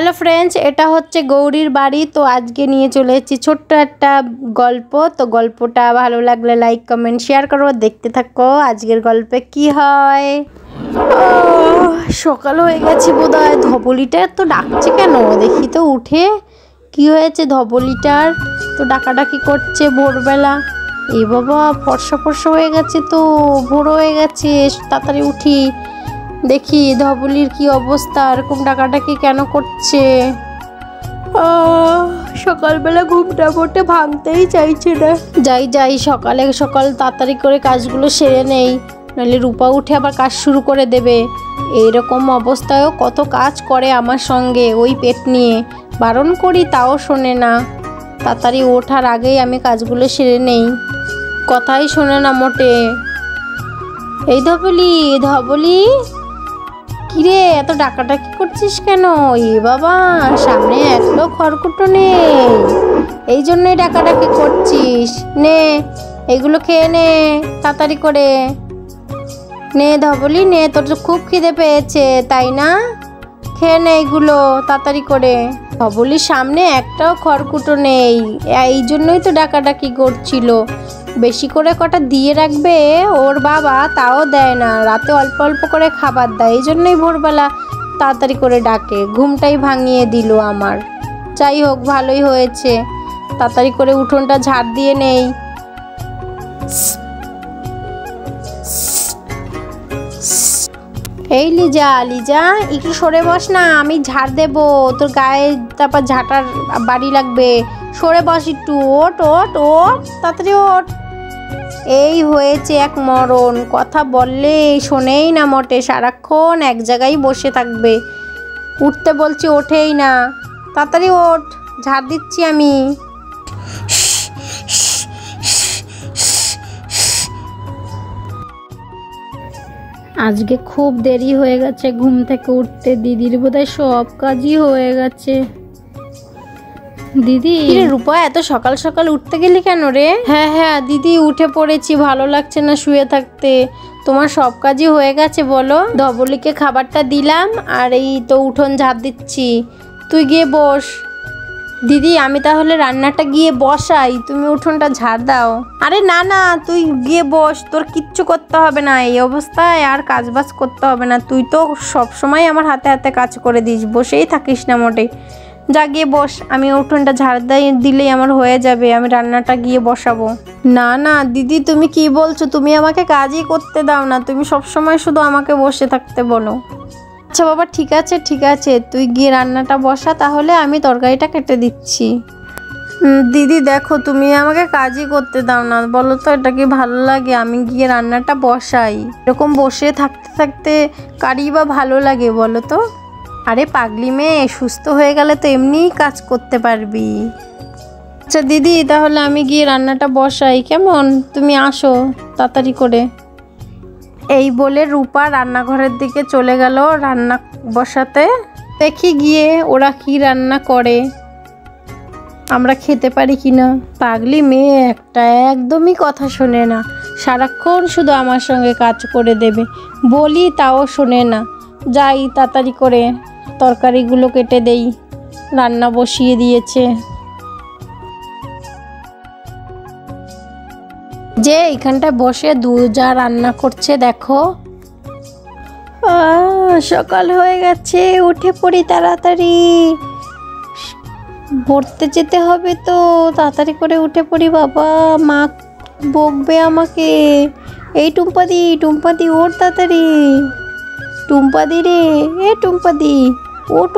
Hello friends, এটা হচ্ছে গৌরীর বাড়ি। তো আজকে নিয়ে চলে এসেছি ছোট্ট একটা গল্প। তো গল্পটা ভালো লাগলে লাইক কমেন্ট শেয়ার করো, দেখতে থাকো আজকের গল্পে কি হয়। সকাল হয়ে গেছে বোধহয়। ধবলিটা তো ডাকছে কেন, দেখি তো উঠে কি হয়েছে ধবলিটার। তো ডাকাডাকি করছে ভোরবেলা। এই বাবা, ফর্সা ফর্সা হয়ে গেছে, তো ভোর হয়ে গেছে, তাড়াতাড়ি উঠি দেখি ধবলির কি অবস্থা, এরকম ডাকাডাকি কেন করছে। সকালবেলা ঘুমটা মোটে ভাঙতেই চাইছে না। যাই সকালে সকাল তাড়াতাড়ি করে কাজগুলো সেরে নেই, নাহলে রূপা উঠে আবার কাজ শুরু করে দেবে। এইরকম অবস্থায়ও কত কাজ করে আমার সঙ্গে, ওই পেট নিয়ে বারণ করি তাও শোনে না। তাড়াতাড়ি ওঠার আগেই আমি কাজগুলো সেরে নেই, কথাই শোনে না মোটে। এই ধবলি কিরে, এত ডাকাডাকি করছিস কেন? এ বাবা, সামনে একলো খড়কুটো নেই, এই জন্যই ডাকাডাকি করছিস। নে এগুলো খেয়ে নে তাড়াতাড়ি করে, নে ধবলি নে, তোর তো খুব খিদে পেয়েছে তাই না? খেয়ে নে এগুলো তাড়াতাড়ি করে। ধবলির সামনে একটাও খড়কুটো নেই, এই জন্যই তো ডাকাডাকি করছিল। বেশি করে কটা দিয়ে রাখবে ওর বাবা, তাও দেয় না। রাতে অল্প অল্প করে খাবার দেয়, এই জন্যই ভোরবেলা তাড়াতাড়ি করে ডাকে। ঘুমটাই ভাঙিয়ে দিল আমার। যাই হোক, ভালোই হয়েছে। তাড়াতাড়ি করে উঠোনটা ঝাড় দিয়ে নেই। এই লিজা একটু সরে বস না, আমি ঝাড় দেবো, তোর গায়ে তারপর ঝাঁটার বাড়ি লাগবে। সরে বস একটু, ওট তাড়াতাড়ি ওঠ। এই হয়েছে এক মরণ, কথা বললে শোনেই না মোটে, সারাক্ষণ এক জায়গায় বসে থাকবে। উঠতে বলছি ওঠেই না। তাড়াতাড়ি ওঠ, ঝাড় দিচ্ছি আমি। আজকে খুব দেরি হয়ে গেছে ঘুম থেকে উঠতে। দিদির বোধহয় সব কাজই হয়ে গেছে। দিদি, রূপা এত সকাল সকাল উঠতে গেলি কেন রে? হ্যাঁ দিদি, উঠে পড়েছি, ভালো লাগছে না শুয়ে থাকতে। তোমার সব কাজই হয়ে গেছে বলো? ধবলিকে খাবারটা দিলাম, আর এই তো উঠোন ঝাড় দিচ্ছি। তুই গিয়ে বস। দিদি, আমি তাহলে রান্নাটা গিয়ে বসাই, তুমি উঠোনটা ঝাড় দাও। আরে না, তুই গিয়ে বস, তোর কিচ্ছু করতে হবে না, এই অবস্থায় আর কাজবাজ করতে হবে না। তুই তো সব সময় আমার হাতে হাতে কাজ করে দিস, বসেই থাকিস না মোটে। যা গিয়ে বস, আমি উঠোনটা ঝাড় দিলেই আমার হয়ে যাবে, আমি রান্নাটা গিয়ে বসাবো। না দিদি, তুমি কি বলছো? তুমি আমাকে কাজই করতে দাও না, তুমি সব সময় শুধু আমাকে বসে থাকতে বলো। আচ্ছা বাবা, ঠিক আছে, তুই গিয়ে রান্নাটা বসা, তাহলে আমি তরকারিটা কেটে দিচ্ছি। দিদি দেখো, তুমি আমাকে কাজই করতে দাও না, বলো তো এটা কি ভালো লাগে? আমি গিয়ে রান্নাটা বসাই। এরকম বসে থাকতে থাকতে কারই বা ভালো লাগে বলো তো? আরে পাগলি মেয়ে, সুস্থ হয়ে গেলে তো এমনিই কাজ করতে পারবি। আচ্ছা দিদি, তাহলে আমি গিয়ে রান্নাটা বসাই কেমন? তুমি আসো তাড়াতাড়ি করে। এই বলে রূপা রান্নাঘরের দিকে চলে গেল রান্না বসাতে। দেখি গিয়ে ওরা কি রান্না করে, আমরা খেতে পারি কিনা। পাগলি মেয়ে একটা, একদমই কথা শোনে না, সারাক্ষণ শুধু আমার সঙ্গে কাজ করে দেবে, বলি তাও শোনে না। যাই তাড়াতাড়ি করে তরকারিগুলো কেটে দেই, রান্না বসিয়ে দিয়েছে। যে এইখানটায় বসে যা রান্না করছে দেখো। সকাল হয়ে গেছে, উঠে পড়ি তাড়াতাড়ি, পড়তে যেতে হবে তো, তাড়াতাড়ি করে উঠে পড়ি। বাবা, মা বকবে আমাকে। এই টুম্পাদি ওঠ তাড়াতাড়ি। টুম্পাদি রে, টুম্পাদি ওঠ,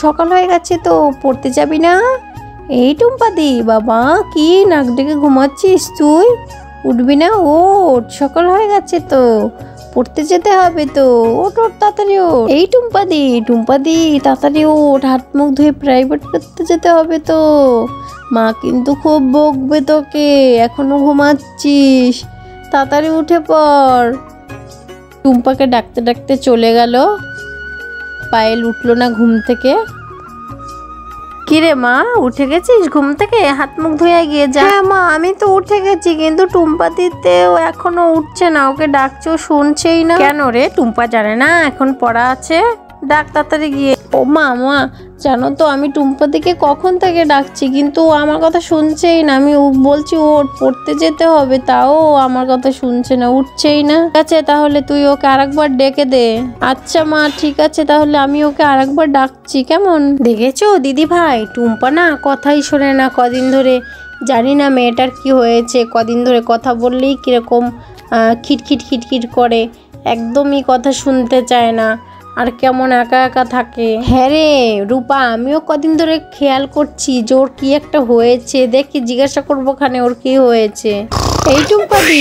সকাল হয়ে গেছে তো, পড়তে যাবি না? এই টুম্পাদি, বাবা কি নাক ডেকে ঘুমাচ্ছিস তুই? উঠবি না? ওঠ, সকাল হয়ে গেছে তো, পড়তে যেতে হবে তো, ওঠ তাড়াতাড়ি ওঠ। এই টুম্পাদি তাড়াতাড়ি ওঠ, হাত মুখ ধুয়ে প্রাইভেট করতে যেতে হবে তো, মা কিন্তু খুব বকবে তোকে, এখনো ঘুমাচ্ছিস, তাড়াতাড়ি উঠে পড়। টুম্পাকে ডাকতে ডাকতে চলে গেল। পায়েল উঠলো না ঘুম থেকে। কিরে মা, উঠে গেছিস ঘুম থেকে? হাত মুখ ধুয়ে গিয়ে যা। হ্যাঁ মা, আমি তো উঠে গেছি, কিন্তু টুম্পাদিতেও এখনো উঠছে না, ওকে ডাকছেও শুনছেই না। কেন রে, টুম্পা জানে না এখন পড়া আছে? ডাক তাড়াতাড়ি গিয়ে। ও মা, জানো তো আমি টুম্পাদিকে কখন থেকে ডাকছি, কিন্তু ও আমার কথা শুনছেই না। আমি বলছি ওর পড়তে যেতে হবে, তাও আমার কথা শুনছে না, উঠছেই না। ঠিক আছে, তাহলে তুই ওকে আরেকবার ডেকে দে। আচ্ছা মা, ঠিক আছে, তাহলে আমি ওকে আরেকবার ডাকছি, কেমন? দেখেছো দিদি ভাই, টুম্পা না কথাই শোনে না কদিন ধরে। জানি না মেয়েটার কি হয়েছে, কদিন ধরে কথা বললেই কিরকম খিটখিট করে, একদমই কথা শুনতে চায় না, আর কেমন একা একা থাকে। হ্যাঁ রে রূপা, আমিও কদিন ধরে খেয়াল করছি যে ওর কি একটা হয়েছে। দেখি জিজ্ঞাসা করবো খানে ওর কি হয়েছে। এই টুম্পাদি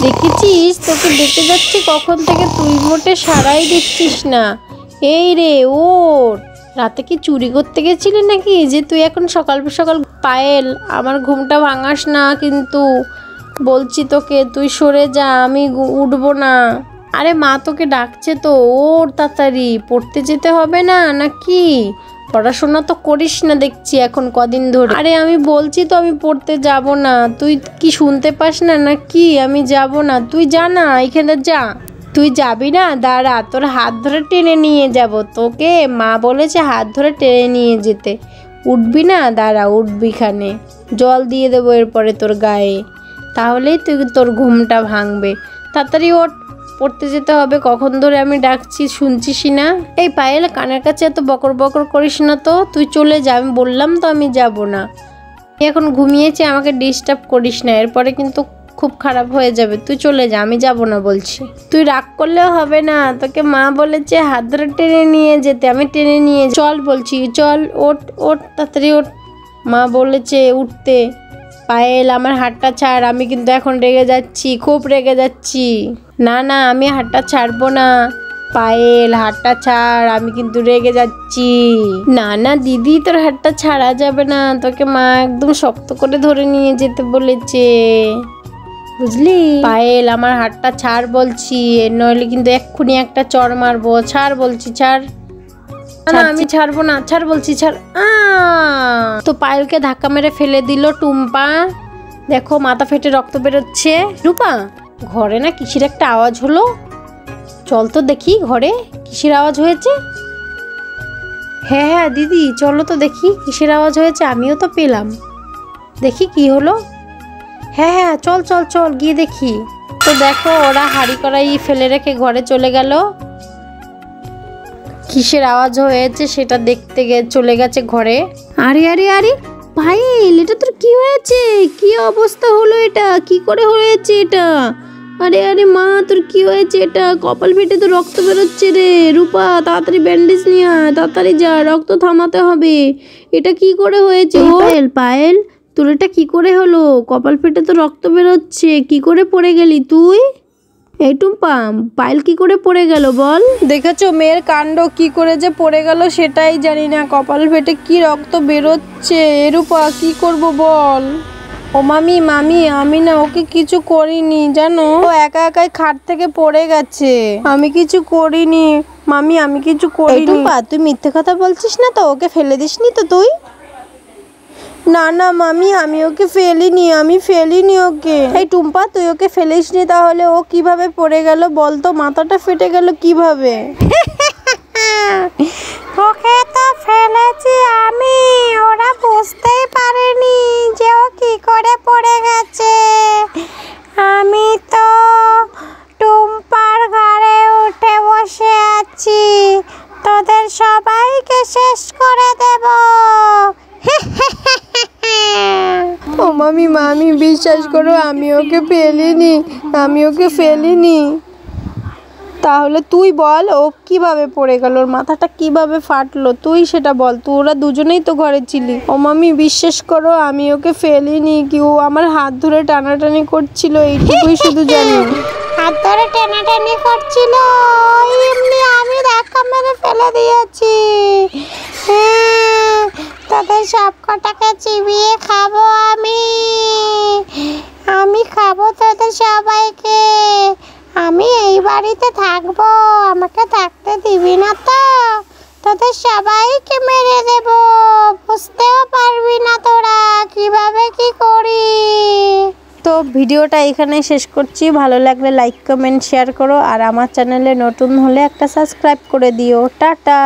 দেখেছিস, তোকে ডেকে যাচ্ছি কখন থেকে, তুই মোটে সারাই দিচ্ছিস না। এই রে ওর, রাতে কি চুরি করতে গেছিলি নাকি যে তুই এখন সকাল সকাল? পায়েল, আমার ঘুমটা ভাঙাস না কিন্তু, বলছি তোকে, তুই সরে যা, আমি উঠবো না। আরে মা তোকে ডাকছে তো, ওর তাড়াতাড়ি, পড়তে যেতে হবে না নাকি? পড়াশোনা তো করিস না দেখছি এখন কদিন ধরে। আরে আমি বলছি তো আমি পড়তে যাব না, তুই কি শুনতে পাস না নাকি? আমি যাব না, তুই যা না, এখানে যা। তুই যাবি না? দাঁড়া, তোর হাত ধরে টেনে নিয়ে যাব তোকে, মা বলেছে হাত ধরে টেনে নিয়ে যেতে। উঠবি না? দাঁড়া, উঠবি খানে, জল দিয়ে দেবো এরপরে তোর গায়ে, তাহলেই তুই তোর ঘুমটা ভাঙবে। তাড়াতাড়ি ওঠ, পড়তে যেতে হবে, কখন ধরে আমি ডাকছি শুনছিসই না। এই পায়েল, কানের কাছে এত বকর বকর করিস না তো, তুই চলে যা, আমি বললাম তো আমি যাব না। এখন ঘুমিয়েছি, আমাকে ডিস্টার্ব করিস না, এরপরে কিন্তু খুব খারাপ হয়ে যাবে। তুই চলে যা, আমি যাব না বলছি। তুই রাগ করলেও হবে না, তোকে মা বলেছে হাত ধরে টেনে নিয়ে যেতে, আমি টেনে নিয়ে চল বলছি, চল ওঠ তাড়াতাড়ি ওঠ, মা বলেছে উঠতে। পায়েল, আমার হাতটা ছাড়, আমি কিন্তু এখন রেগে যাচ্ছি, খুব রেগে যাচ্ছি। না আমি হাতটা ছাড়বো না। পায়েল, হাতটা ছাড়, আমি কিন্তু রেগে যাচ্ছি। না দিদি, তোর হাতটা ছাড়া যাবে না, তোকে মা একদম শক্ত করে ধরে নিয়ে যেতে বলেছে, বুঝলি? পায়েল, আমার হাতটা ছাড় বলছি, নইলে কিন্তু এক্ষুনি একটা চড় মারবো। ছাড় বলছি, ছাড়। না আমি ছাড়বো না, ছাড় বলছি, ছাড়। তো পায়েলকে ধাক্কা মেরে ফেলে দিল টুম্পা, দেখো মাথা ফেটে রক্ত বেরোচ্ছে। রূপা, ঘরে না কিসের একটা আওয়াজ হলো, চল তো দেখি ঘরে কিসের আওয়াজ হয়েছে। হ্যাঁ দিদি, চলো তো দেখি কিসের আওয়াজ হয়েছে, আমিও তো পেলাম, দেখি কি হলো। হ্যাঁ চল গিয়ে দেখি। তো দেখো ওরা হাঁড়ি কড়াই ফেলে রেখে ঘরে চলে গেল, কিসের আওয়াজ হয়েছে সেটা দেখতে চলে গেছে ঘরে। আরে পায়েল, এটা তোর কি হয়েছে? কি অবস্থা হলো এটা? কি করে হয়েছে এটা? আরে মা, তোর কি হয়েছে? এটা কপাল ফেটে তো রক্ত বেরোচ্ছে রে। রূপা, তাড়াতাড়ি ব্যান্ডেজ নিয়ে আয়, তাড়াতাড়ি যা, রক্ত থামাতে হবে। এটা কি করে হয়েছে? পায়েল, তোর এটা কি করে হলো? কপাল ফেটে তো রক্ত বেরোচ্ছে, কি করে পড়ে গেলি তুই? এই টুম্পা, পায়েল কি করে পড়ে গেল বল? দেখেছো মেয়ের কাণ্ড, কি করে যে পড়ে গেল সেটাই জানি না, কপাল ফেটে কি রক্ত বেরোচ্ছে। রূপা, কি করব বল? ও মামি, আমি না ওকে কিছু করিনি জানো, ও একা একাই খাট থেকে পড়ে গেছে, আমি কিছু করিনি মামি, আমি কিছু করিনি। টুম্পা, তুই মিথ্যে কথা বলছিস না তো? ওকে ফেলে দিসনি তো তুই? না মামি, আমি ওকে ফেলিনি, ওকে। এই টুম্পা, তুই ওকে ফেলিসনি, তাহলে ও কিভাবে পড়ে গেল বলতো? মাথাটা ফেটে গেল কিভাবে? ওকে তো ফেলেছি আমি, ওরা বুঝতেই পারেনি যে ও কি করে পড়ে গেছে। আমি তো টুম্পার ঘাড়ে উঠে বসে আছি, তোদের সবাইকে শেষ করে দেব। ও মামি, বিশ্বাস করো, আমি ওকে ফেলিনি। তাহলে তুই বল, ও কিভাবে পড়ে গেল, ওর মাথাটা কিভাবে ফাটলো, তুই সেটা বল। তোরা দুজনেই তো ঘরে ছিলি। ও মামি, বিশ্বাস করো, আমি ওকে ফেলিনি, কি ও আমার হাত ধরে টানাটানি করছিল, এইটুকুই শুধু জানি। হাত ধরে টানাটানি করছিল, এমনি আমি ধাক্কা মেরে ফেলে দিয়েছি। তাদের সব কটাকে চিবিয়ে খাবো আমি খাবো তোদের সবাইকে। আমি এই বাড়িতে থাকবো, আমাকে থাকতে দিবি না তো? তোদের সবাইকে মেরে দেব, বুঝতেও পারবি না তোরা কিভাবে কি করি। তো ভিডিওটা এখানে শেষ করছি। ভালো লাগলে লাইক কমেন্ট শেয়ার করো, আর আমার চ্যানেলে নতুন হলে একটা সাবস্ক্রাইব করে দিও। টাটা।